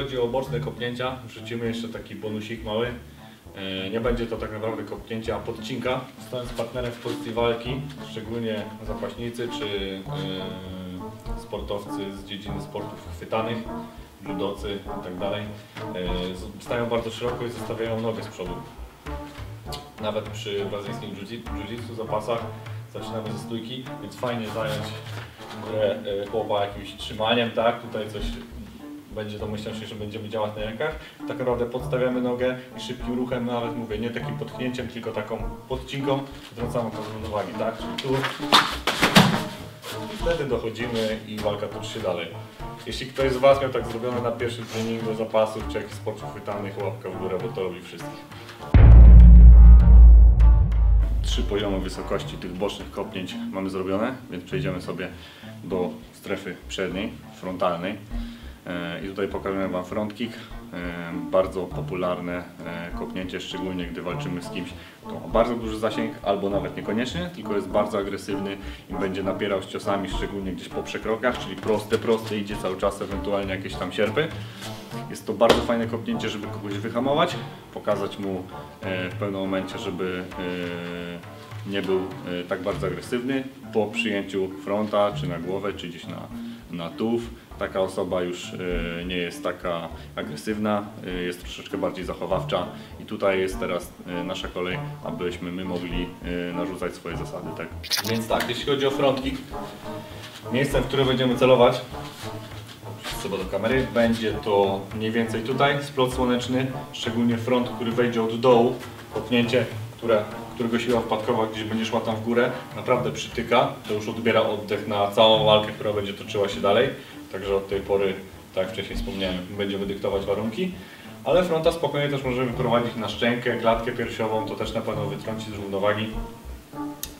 chodzi o boczne kopnięcia, wrzucimy jeszcze taki bonusik mały. Nie będzie to tak naprawdę kopnięcie, a podcinka. Stojąc z partnerem w pozycji walki, szczególnie zapaśnicy czy sportowcy z dziedziny sportów chwytanych, judocy itd. Stają bardzo szeroko i zostawiają nogę z przodu. Nawet przy brazylijskim jiu-jitsu zapasach zaczynamy ze stójki, więc fajnie zająć górę chłopa jakimś trzymaniem, tak? Tutaj coś będzie, domyślam się, że będziemy działać na rękach. Tak naprawdę podstawiamy nogę i szybkim ruchem, nawet mówię, nie takim podchnięciem, tylko taką podcinką, wtrącamy to z równowagi, tak? Czyli tu. I wtedy dochodzimy i walka toczy się dalej. Jeśli ktoś z Was miał tak zrobione na pierwszym treningu zapasów, czy jakichś sportów chwytanych, łapka w górę, bo to robi wszystkich. 3 poziomy wysokości tych bocznych kopnięć mamy zrobione, więc przejdziemy sobie do strefy przedniej, frontalnej. I tutaj pokażemy Wam front kick. Bardzo popularne kopnięcie, szczególnie gdy walczymy z kimś, kto ma bardzo duży zasięg, albo nawet niekoniecznie, tylko jest bardzo agresywny i będzie napierał z ciosami, szczególnie gdzieś po przekrokach, czyli proste, idzie cały czas, ewentualnie jakieś tam sierpy. Jest to bardzo fajne kopnięcie, żeby kogoś wyhamować, pokazać mu w pewnym momencie, żeby nie był tak bardzo agresywny. Po przyjęciu fronta, czy na głowę, czy gdzieś na tułów, taka osoba już nie jest taka agresywna, jest troszeczkę bardziej zachowawcza i tutaj jest teraz nasza kolej, abyśmy my mogli narzucać swoje zasady, tak? Więc tak, jeśli chodzi o front kick, miejscem, w które będziemy celować, sobie do kamery, będzie to mniej więcej tutaj, splot słoneczny, szczególnie front, który wejdzie od dołu, kopnięcie, którego siła wpadkowa gdzieś będzie szła tam w górę, naprawdę przytyka, to już odbiera oddech na całą walkę, która będzie toczyła się dalej. Także od tej pory, tak jak wcześniej wspomniałem, będziemy dyktować warunki. Ale fronta spokojnie też możemy prowadzić na szczękę, klatkę piersiową, to też na pewno wytrąci z równowagi.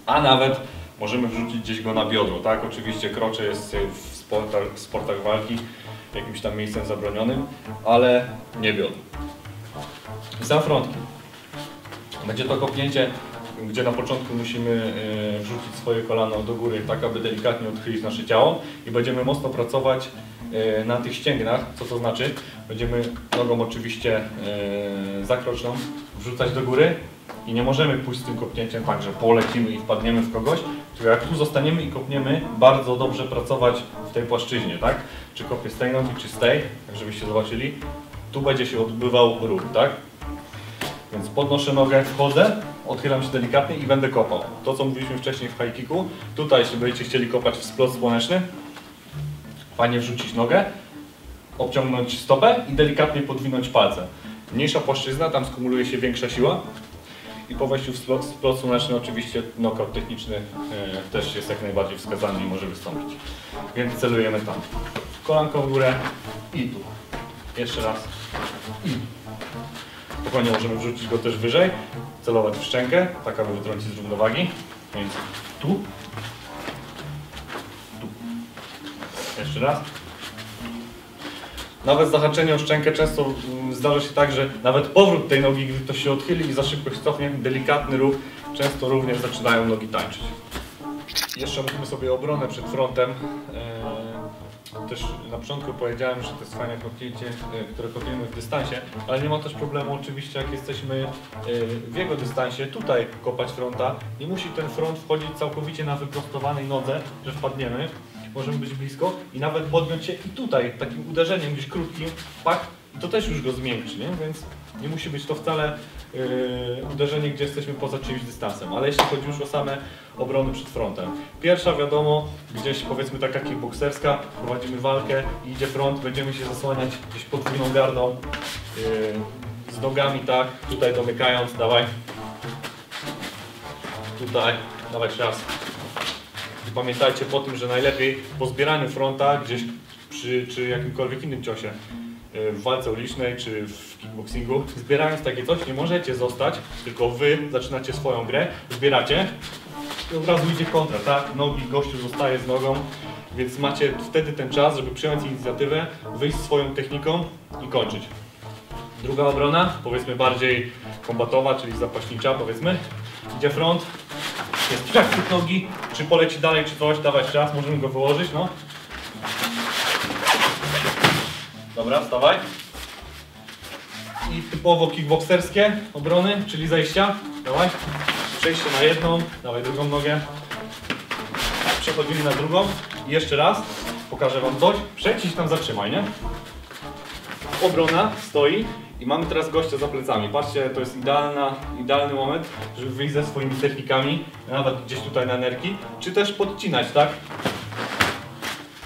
A nawet możemy wrzucić gdzieś go na biodro, tak? Oczywiście krocze jest w sportach walki jakimś tam miejscem zabronionym, ale nie biodro. I sam front kick. Będzie to kopnięcie, gdzie na początku musimy wrzucić swoje kolano do góry, tak aby delikatnie odchylić nasze ciało i będziemy mocno pracować na tych ścięgnach. Co to znaczy? Będziemy nogą oczywiście zakroczną wrzucać do góry i nie możemy pójść z tym kopnięciem tak, że polecimy i wpadniemy w kogoś, tylko jak tu zostaniemy i kopniemy, bardzo dobrze pracować w tej płaszczyźnie, tak? Czy kopię z tej nogi, czy z tej, tak żebyście zobaczyli. Tu będzie się odbywał ruch, tak? Więc podnoszę nogę, wchodzę, odchylam się delikatnie i będę kopał. To, co mówiliśmy wcześniej w high kicku, tutaj jeśli będziecie chcieli kopać w splot słoneczny, fajnie wrzucić nogę, obciągnąć stopę i delikatnie podwinąć palce. Mniejsza płaszczyzna, tam skumuluje się większa siła i po wejściu w splot słoneczny oczywiście knockout techniczny też jest jak najbardziej wskazany i może wystąpić. Więc celujemy tam. Kolanko w górę i tu. Jeszcze raz i spokojnie możemy wrzucić go też wyżej, celować w szczękę, tak aby wytrącić z równowagi. Więc tu. Jeszcze raz. Nawet zahaczenie o szczękę często zdarza się tak, że nawet powrót tej nogi, gdy ktoś się odchyli i za szybko się cofnie, delikatny ruch, często również zaczynają nogi tańczyć. Jeszcze mówimy sobie o obronę przed frontem. Też na początku powiedziałem, że to jest fajne kopnięcie, które kopiemy w dystansie, ale nie ma też problemu oczywiście, jak jesteśmy w jego dystansie, tutaj kopać fronta. Nie musi ten front wchodzić całkowicie na wyprostowanej nodze, że wpadniemy. Możemy być blisko i nawet podjąć się i tutaj, takim uderzeniem gdzieś krótkim, pak, i to też już go zmiękczy, nie? Więc nie musi być to wcale uderzenie, gdzie jesteśmy poza czyimś dystansem, ale jeśli chodzi już o same obrony przed frontem. Pierwsza, wiadomo, gdzieś powiedzmy taka kickbokserska, prowadzimy walkę i idzie front, będziemy się zasłaniać gdzieś podwójną gardą, z nogami, tak, tutaj domykając, dawaj, tutaj, dawaj jeszcze raz. I pamiętajcie po tym, że najlepiej po zbieraniu fronta gdzieś czy jakimkolwiek innym ciosie, w walce ulicznej czy w kickboxingu, zbierając takie coś, nie możecie zostać, tylko wy zaczynacie swoją grę, zbieracie i od razu idzie kontra, tak? Nogi, gościu zostaje z nogą, więc macie wtedy ten czas, żeby przejąć inicjatywę, wyjść swoją techniką i kończyć. Druga obrona, powiedzmy bardziej kombatowa, czyli zapaśnicza, powiedzmy, idzie front, jest przechwyt nogi, czy poleci dalej, czy coś, dawać czas, możemy go wyłożyć, no. Dobra, wstawaj. i typowo kickbokserskie obrony, czyli zejścia. Dawaj. Przejście na jedną, dawaj drugą nogę. Przechodzimy na drugą i jeszcze raz. Pokażę wam coś. Przejdź i tam zatrzymaj, nie? Obrona stoi i mamy teraz gościa za plecami. Patrzcie, to jest idealny moment, żeby wyjść ze swoimi technikami, nawet gdzieś tutaj na nerki, czy też podcinać, tak?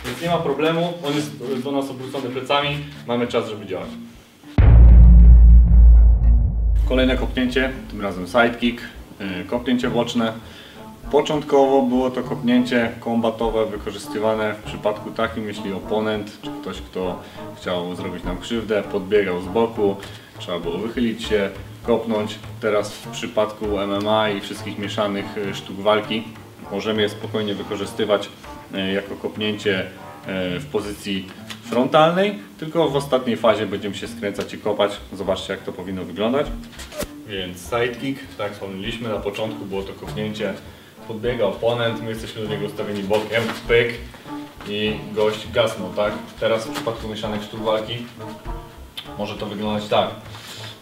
Więc nie ma problemu, on jest do nas obrócony plecami, mamy czas, żeby działać. Kolejne kopnięcie, tym razem sidekick, kopnięcie boczne. Początkowo było to kopnięcie kombatowe wykorzystywane w przypadku takim, jeśli oponent, czy ktoś, kto chciał zrobić nam krzywdę, podbiegał z boku, trzeba było wychylić się, kopnąć. Teraz w przypadku MMA i wszystkich mieszanych sztuk walki możemy je spokojnie wykorzystywać jako kopnięcie w pozycji frontalnej, tylko w ostatniej fazie będziemy się skręcać i kopać. Zobaczcie, jak to powinno wyglądać. Więc sidekick, tak jak wspomnieliśmy, na początku było to kopnięcie, podbiega oponent, my jesteśmy do niego ustawieni bokiem, pyk i gość gasnął, tak? Teraz w przypadku mieszanych sztuk walki może to wyglądać tak.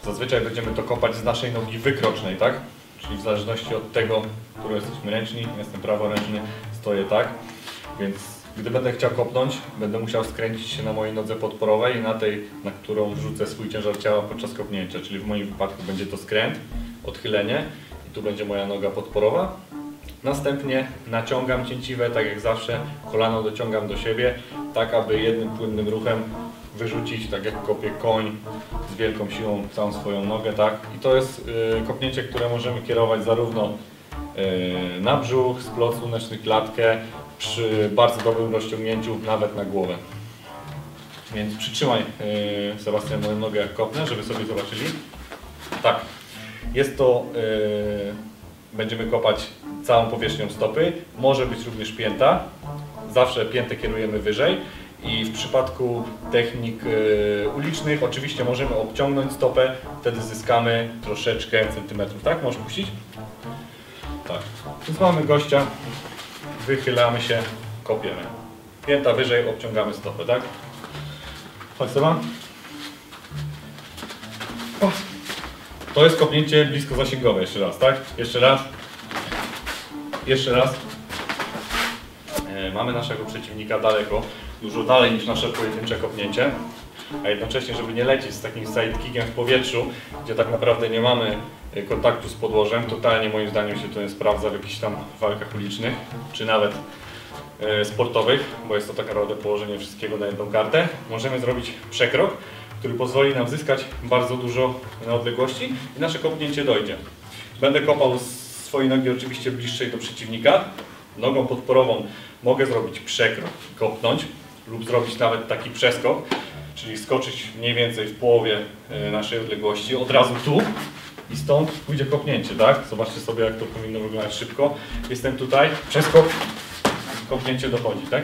Zazwyczaj będziemy to kopać z naszej nogi wykrocznej, tak? Czyli w zależności od tego, którą jesteśmy ręczni, jestem praworęczny, stoję tak. Więc gdy będę chciał kopnąć, będę musiał skręcić się na mojej nodze podporowej, na tej, na którą wrzucę swój ciężar ciała podczas kopnięcia. Czyli w moim wypadku będzie to skręt, odchylenie i tu będzie moja noga podporowa. Następnie naciągam cięciwę, tak jak zawsze, kolano dociągam do siebie, tak aby jednym płynnym ruchem wyrzucić, tak jak kopie koń, z wielką siłą całą swoją nogę, tak? I to jest kopnięcie, które możemy kierować zarówno na brzuch, splot słoneczny, klatkę, przy bardzo dobrym rozciągnięciu nawet na głowę. Więc przytrzymaj, Sebastian, moją nogę jak kopnę, żeby sobie zobaczyli. Tak, jest to, będziemy kopać całą powierzchnią stopy, może być również pięta, zawsze piętę kierujemy wyżej i w przypadku technik ulicznych oczywiście możemy obciągnąć stopę, wtedy zyskamy troszeczkę centymetrów, tak? Możesz puścić? Tak, więc mamy gościa, wychylamy się, kopiemy. Pięta wyżej, obciągamy stopę, tak? Chodź Seba. O. To jest kopnięcie blisko zasięgowe, jeszcze raz, tak? Jeszcze raz. Jeszcze raz. Mamy naszego przeciwnika daleko, dużo dalej niż nasze pojedyncze kopnięcie. A jednocześnie, żeby nie lecieć z takim sidekickiem w powietrzu, gdzie tak naprawdę nie mamy kontaktu z podłożem, totalnie moim zdaniem się to nie sprawdza w jakichś tam walkach ulicznych, czy nawet sportowych, bo jest to tak naprawdę położenie wszystkiego na jedną kartę. Możemy zrobić przekrok, który pozwoli nam zyskać bardzo dużo na odległości i nasze kopnięcie dojdzie. Będę kopał z swojej nogi oczywiście bliższej do przeciwnika. Nogą podporową mogę zrobić przekrok, kopnąć lub zrobić nawet taki przeskok, czyli skoczyć mniej więcej w połowie naszej odległości, od razu tu i stąd pójdzie kopnięcie, tak? Zobaczcie sobie, jak to powinno wyglądać szybko. Jestem tutaj, przeskok, kopnięcie dochodzi, tak?